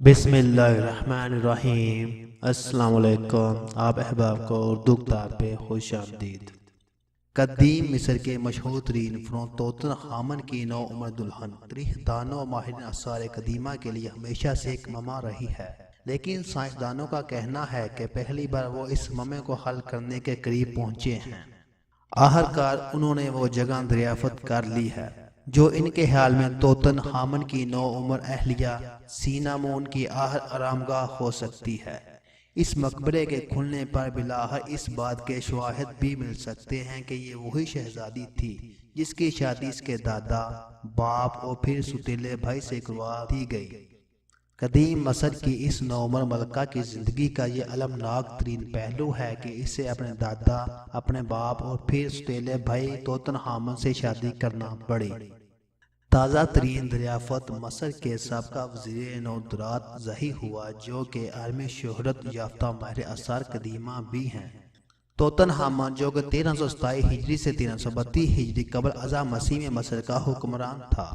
بسم اللہ الرحمن الرحیم۔ السلام علیکم، آپ احباب کو اردو کتاب پہ خوش آمدید۔ قدیم مصر کے مشہور ترین فنون توتن خامن کی نو عمر دلہن تاریخ دانوں و ماہرین آثار قدیمہ کے لیے ہمیشہ سے ایک مما رہی ہے، لیکن سائنسدانوں کا کہنا ہے کہ پہلی بار وہ اس ممے کو حل کرنے کے قریب پہنچے ہیں۔ آخرکار انہوں نے وہ جگہ دریافت کر لی ہے جو ان کے خیال میں توتن خامن کی نو عمر اہلیہ سینامون کی آخر آرامگاہ ہو سکتی ہے۔ اس مقبرے کے کھلنے پر بالآخر اس بات کے شواہد بھی مل سکتے ہیں کہ یہ وہی شہزادی تھی جس کی شادی اس کے دادا، باپ اور پھر سوتیلے بھائی سے کروا دی گئی۔ قدیم مصر کی اس نوعمر ملکہ کی زندگی کا یہ المناک ترین پہلو ہے کہ اسے اپنے دادا، اپنے باپ اور پھر سوتیلے بھائی توتن خامن سے شادی کرنا پڑی۔ تازہ ترین دریافت مصر کے سابقہ وزیر نو درات زہی ہوا، جو کہ عالمی شہرت یافتہ ماہر آثار قدیمہ بھی ہیں۔ توتن خامن جو کہ 1327 ہجری سے 1332 ہجری قبل ازاں مسیح میں مصر کا حکمران تھا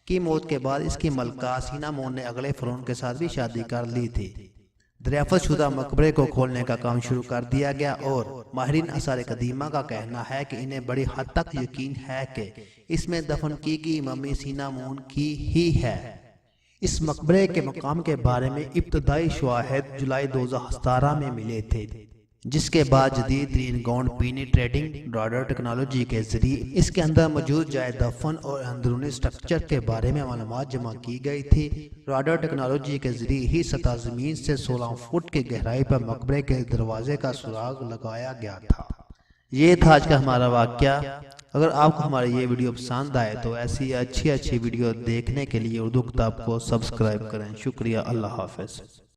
کی موت کے بعد اس کی ملکہ سینامون نے اگلے فرعون کے ساتھ بھی شادی کر لی تھی۔ دریافت شدہ مقبرے کو کھولنے کا کام شروع کر دیا گیا اور ماہرین آثار قدیمہ کا کہنا ہے کہ انہیں بڑی حد تک یقین ہے کہ اس میں دفن کی گئی ممی سینامون کی ہی ہے۔ اس مقبرے کے مقام کے بارے میں ابتدائی شواہد جولائی 2017 میں ملے تھے، جس کے بعد جدید ترین گاؤنڈ پینیٹریٹنگ راڈار ٹیکنالوجی کے ذریعے اس کے اندر موجود جائے دفن اور اندرونی سٹرکچر کے بارے میں معلومات جمع کی گئی تھی۔ راڈار ٹیکنالوجی کے ذریعے ہی سطح زمین سے 16 فٹ کی گہرائی پر مقبرے کے دروازے کا سراغ لگایا گیا تھا۔ یہ تھا آج کا ہمارا واقعہ۔ اگر آپ کو ہماری یہ ویڈیو پسند آئے تو ایسی اچھی ویڈیو دیکھنے کے لیے اردو کتاب کو سبسکرائب کریں۔ شکریہ، اللہ حافظ۔